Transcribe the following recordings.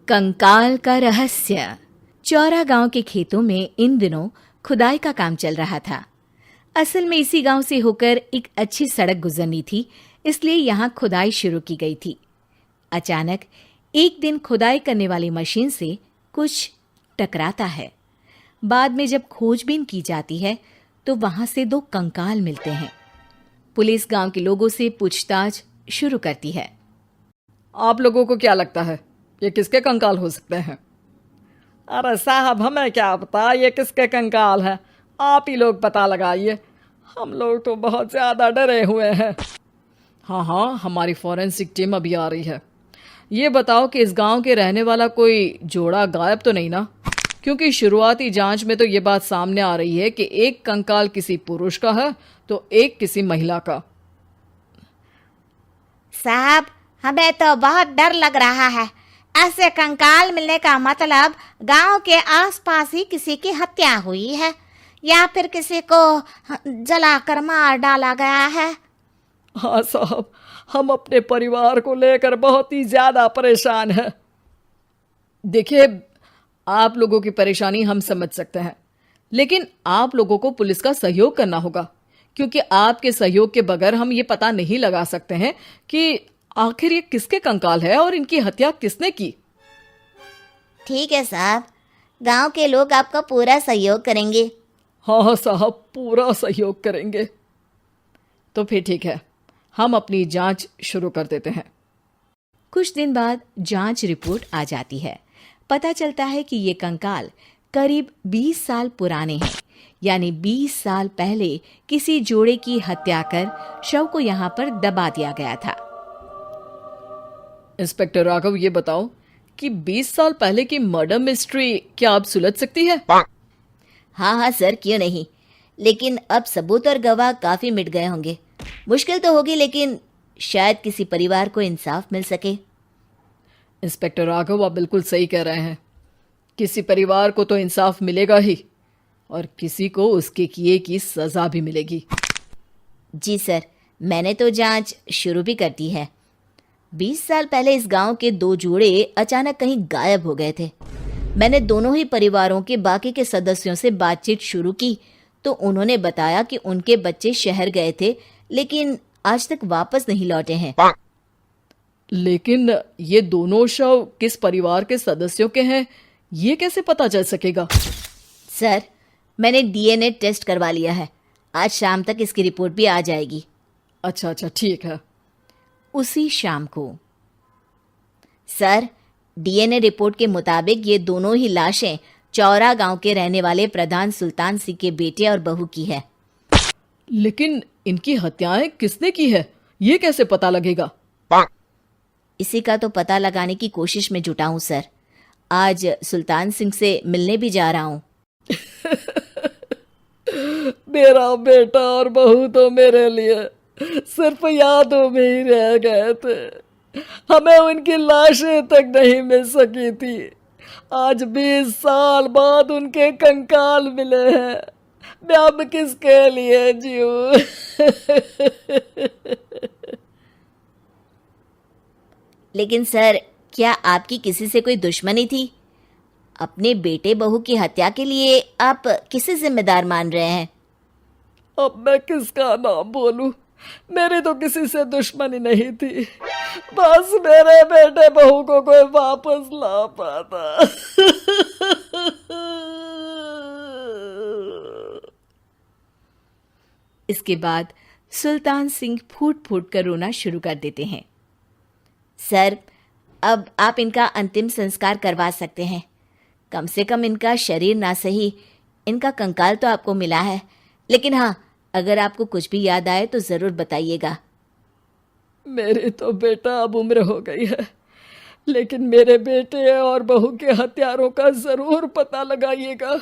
कंकाल का रहस्य। चौरा गांव के खेतों में इन दिनों खुदाई का काम चल रहा था। असल में इसी गांव से होकर एक अच्छी सड़क गुजरनी थी, इसलिए यहाँ खुदाई शुरू की गई थी। अचानक एक दिन खुदाई करने वाली मशीन से कुछ टकराता है। बाद में जब खोजबीन की जाती है तो वहां से 2 कंकाल मिलते हैं। पुलिस गांव के लोगों से पूछताछ शुरू करती है। आप लोगों को क्या लगता है ये किसके कंकाल हो सकते हैं? अरे साहब, हमें क्या पता ये किसके कंकाल हैं, आप ही लोग पता लगाइए। हम लोग तो बहुत ज़्यादा डरे हुए हैं। हाँ, हमारी फॉरेंसिक टीम अभी आ रही है। ये बताओ कि इस गांव के रहने वाला कोई जोड़ा गायब तो नहीं ना? क्योंकि शुरुआती जांच में तो ये बात सामने आ रही है कि एक कंकाल किसी पुरुष का है तो एक किसी महिला का। साहब, हमें तो बहुत डर लग रहा है। ऐसे कंकाल मिलने का मतलब गांव के आसपास ही किसी की हत्या हुई है या फिर किसी को जलाकर मार डाला गया है। हाँ साहब, हम अपने परिवार को लेकर बहुत ही ज़्यादा परेशान हैं। देखिए, आप लोगों की परेशानी हम समझ सकते हैं, लेकिन आप लोगों को पुलिस का सहयोग करना होगा, क्योंकि आपके सहयोग के बगैर हम ये पता नहीं लगा सकते हैं कि आखिर ये किसके कंकाल है और इनकी हत्या किसने की। ठीक है साहब, गांव के लोग आपका पूरा सहयोग करेंगे। हाँ साहब, पूरा सहयोग करेंगे। तो फिर ठीक है, हम अपनी जांच शुरू कर देते हैं। कुछ दिन बाद जांच रिपोर्ट आ जाती है। पता चलता है कि ये कंकाल करीब 20 साल पुराने हैं, यानी 20 साल पहले किसी जोड़े की हत्या कर शव को यहाँ पर दबा दिया गया था। इंस्पेक्टर राघव, ये बताओ कि 20 साल पहले की मर्डर मिस्ट्री क्या अब सुलझ सकती है? हाँ सर, क्यों नहीं। लेकिन अब सबूत और गवाह काफी मिट गए होंगे। मुश्किल तो होगी, लेकिन शायद किसी परिवार को इंसाफ मिल सके। इंस्पेक्टर राघव, आप बिल्कुल सही कह रहे हैं। किसी परिवार को तो इंसाफ मिलेगा ही और किसी को उसके किए की सजा भी मिलेगी। जी सर, मैंने तो जांच शुरू भी कर दी है। 20 साल पहले इस गांव के 2 जोड़े अचानक कहीं गायब हो गए थे। मैंने दोनों ही परिवारों के बाकी के सदस्यों से बातचीत शुरू की तो उन्होंने बताया कि उनके बच्चे शहर गए थे, लेकिन आज तक वापस नहीं लौटे हैं। लेकिन ये दोनों शव किस परिवार के सदस्यों के हैं, ये कैसे पता चल सकेगा? सर, मैंने डीएनए टेस्ट करवा लिया है। आज शाम तक इसकी रिपोर्ट भी आ जाएगी। अच्छा, ठीक है। उसी शाम को सर, डीएनए रिपोर्ट के मुताबिक ये दोनों ही लाशें चौरा गांव के रहने वाले प्रधान सुल्तान सिंह के बेटे और बहू की है। लेकिन इनकी हत्याएं किसने की है, ये कैसे पता लगेगा? इसी का तो पता लगाने की कोशिश में जुटा हूं सर। आज सुल्तान सिंह से मिलने भी जा रहा हूं। मेरा बेटा और बहू तो मेरे लिए सिर्फ यादों में ही रह गए थे। हमें उनकी लाशें तक नहीं मिल सकी थी। आज 20 साल बाद उनके कंकाल मिले हैं। मैं अब किसके लिए जीऊं? लेकिन सर, क्या आपकी किसी से कोई दुश्मनी थी? अपने बेटे बहू की हत्या के लिए आप किसे जिम्मेदार मान रहे हैं? अब मैं किसका नाम बोलूं? मेरी तो किसी से दुश्मनी नहीं थी, बस मेरे बेटे बहू को कोई वापस ला पाता। इसके बाद सुल्तान सिंह फूट फूट कर रोना शुरू कर देते हैं। सर, अब आप इनका अंतिम संस्कार करवा सकते हैं। कम से कम इनका शरीर ना सही, इनका कंकाल तो आपको मिला है। लेकिन हाँ, अगर आपको कुछ भी याद आए तो ज़रूर बताइएगा। मेरी तो बेटा अब उम्र हो गई है, लेकिन मेरे बेटे और बहू के हत्यारों का ज़रूर पता लगाइएगा,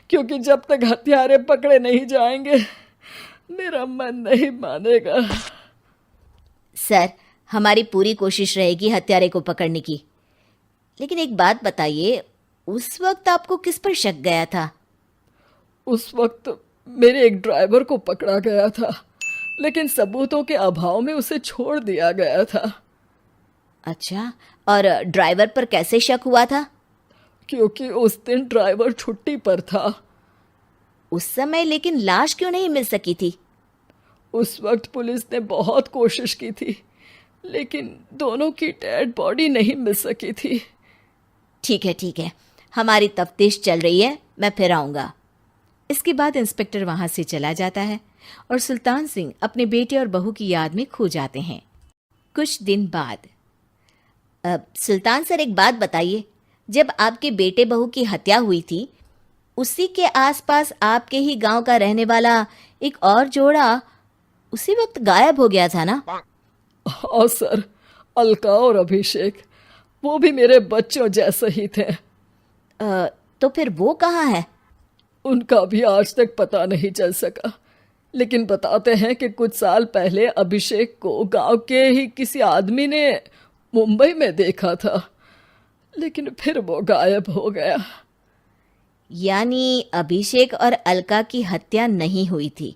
क्योंकि जब तक हत्यारे पकड़े नहीं जाएंगे मेरा मन नहीं मानेगा। सर, हमारी पूरी कोशिश रहेगी हत्यारे को पकड़ने की। लेकिन एक बात बताइए, उस वक्त आपको किस पर शक गया था? उस वक्त मेरे एक ड्राइवर को पकड़ा गया था, लेकिन सबूतों के अभाव में उसे छोड़ दिया गया था। अच्छा, और ड्राइवर पर कैसे शक हुआ था? क्योंकि उस दिन ड्राइवर छुट्टी पर था। उस समय लेकिन लाश क्यों नहीं मिल सकी थी? उस वक्त पुलिस ने बहुत कोशिश की थी, लेकिन दोनों की डेड बॉडी नहीं मिल सकी थी। ठीक है, हमारी तफ्तीश चल रही है, मैं फिर आऊँगा। इसके बाद इंस्पेक्टर वहां से चला जाता है और सुल्तान सिंह अपने बेटे और बहू की याद में खो जाते हैं। कुछ दिन बाद सुल्तान सर, एक बात बताइए, जब आपके बेटे बहू की हत्या हुई थी, उसी के आसपास आपके ही गांव का रहने वाला एक और जोड़ा उसी वक्त गायब हो गया था ना? हाँ सर, अलका और अभिषेक, वो भी मेरे बच्चों जैसे ही थे। तो फिर वो कहाँ है? उनका भी आज तक पता नहीं चल सका, लेकिन बताते हैं कि कुछ साल पहले अभिषेक को गांव के ही किसी आदमी ने मुंबई में देखा था, लेकिन फिर वो गायब हो गया। यानी अभिषेक और अलका की हत्या नहीं हुई थी,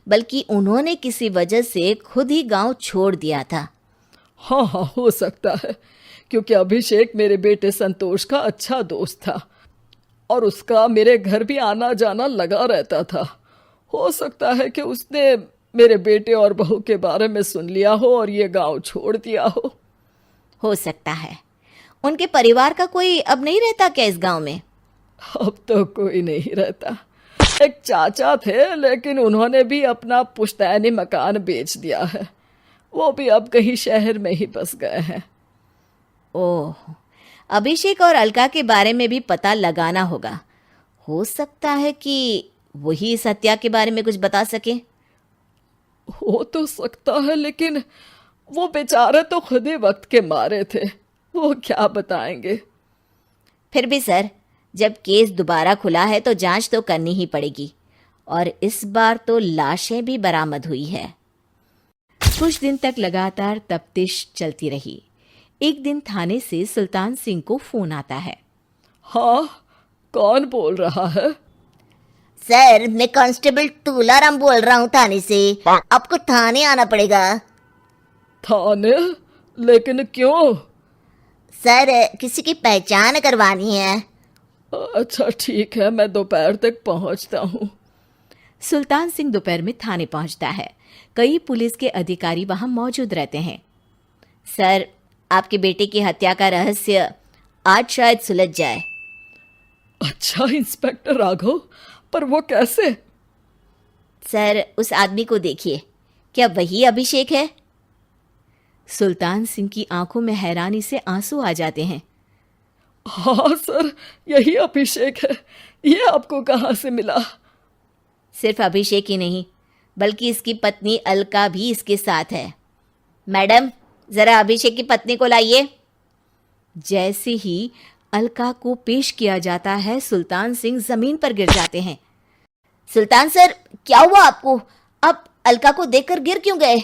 बल्कि उन्होंने किसी वजह से खुद ही गांव छोड़ दिया था। हाँ, हो सकता है, क्योंकि अभिषेक मेरे बेटे संतोष का अच्छा दोस्त था और उसका मेरे घर भी आना जाना लगा रहता था। हो सकता है कि उसने मेरे बेटे और बहू के बारे में सुन लिया हो और ये गांव छोड़ दिया हो सकता है। उनके परिवार का कोई अब नहीं रहता क्या इस गांव में? अब तो कोई नहीं रहता। एक चाचा थे, लेकिन उन्होंने भी अपना पुश्तैनी मकान बेच दिया है। वो भी अब कहीं शहर में ही बस गए हैं। ओह, अभिषेक और अलका के बारे में भी पता लगाना होगा। हो सकता है कि वही इस हत्या के बारे में कुछ बता सके। हो तो सकता है, लेकिन वो बेचारे तो खुद ही वक्त के मारे थे, वो क्या बताएंगे। फिर भी सर, जब केस दोबारा खुला है तो जांच तो करनी ही पड़ेगी, और इस बार तो लाशें भी बरामद हुई है। कुछ दिन तक लगातार तफ्तीश चलती रही। एक दिन थाने से सुल्तान सिंह को फोन आता है। हाँ, कौन बोल रहा है? सर, मैं कांस्टेबल तुलाराम बोल रहा हूँ थाने से। आपको थाने आना पड़ेगा। थाने? लेकिन क्यों? सर, किसी की पहचान करवानी है। अच्छा ठीक है, मैं दोपहर तक पहुंचता हूँ। सुल्तान सिंह दोपहर में थाने पहुंचता है। कई पुलिस के अधिकारी वहां मौजूद रहते हैं। सर, आपके बेटे की हत्या का रहस्य आज शायद सुलझ जाए। अच्छा इंस्पेक्टर राघव, पर वो कैसे? सर, उस आदमी को देखिए, क्या वही अभिषेक है? सुल्तान सिंह की आंखों में हैरानी से आंसू आ जाते हैं। हाँ सर, यही अभिषेक है। ये आपको कहाँ से मिला? सिर्फ अभिषेक ही नहीं, बल्कि इसकी पत्नी अलका भी इसके साथ है। मैडम, जरा अभिषेक की पत्नी को लाइए। जैसे ही अलका को पेश किया जाता है, सुल्तान सिंह जमीन पर गिर जाते हैं। सुल्तान सर, क्या हुआ आपको? आप अलका को देखकर गिर क्यों गए?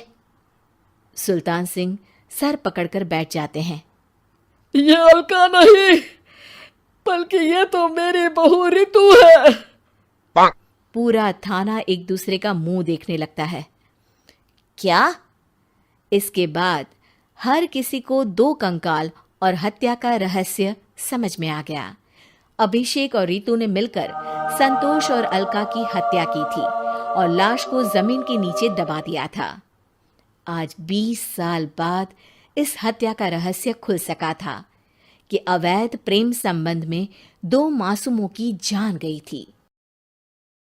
सुल्तान सिंह सर पकड़कर बैठ जाते हैं। ये अलका नहीं, बल्कि ये तो मेरी बहू रितु है। पूरा थाना एक दूसरे का मुंह देखने लगता है। क्या? इसके बाद हर किसी को दो कंकाल और हत्या का रहस्य समझ में आ गया। अभिषेक और रितु ने मिलकर संतोष और अलका की हत्या की थी और लाश को जमीन के नीचे दबा दिया था। आज 20 साल बाद इस हत्या का रहस्य खुल सका था कि अवैध प्रेम संबंध में 2 मासूमों की जान गई थी।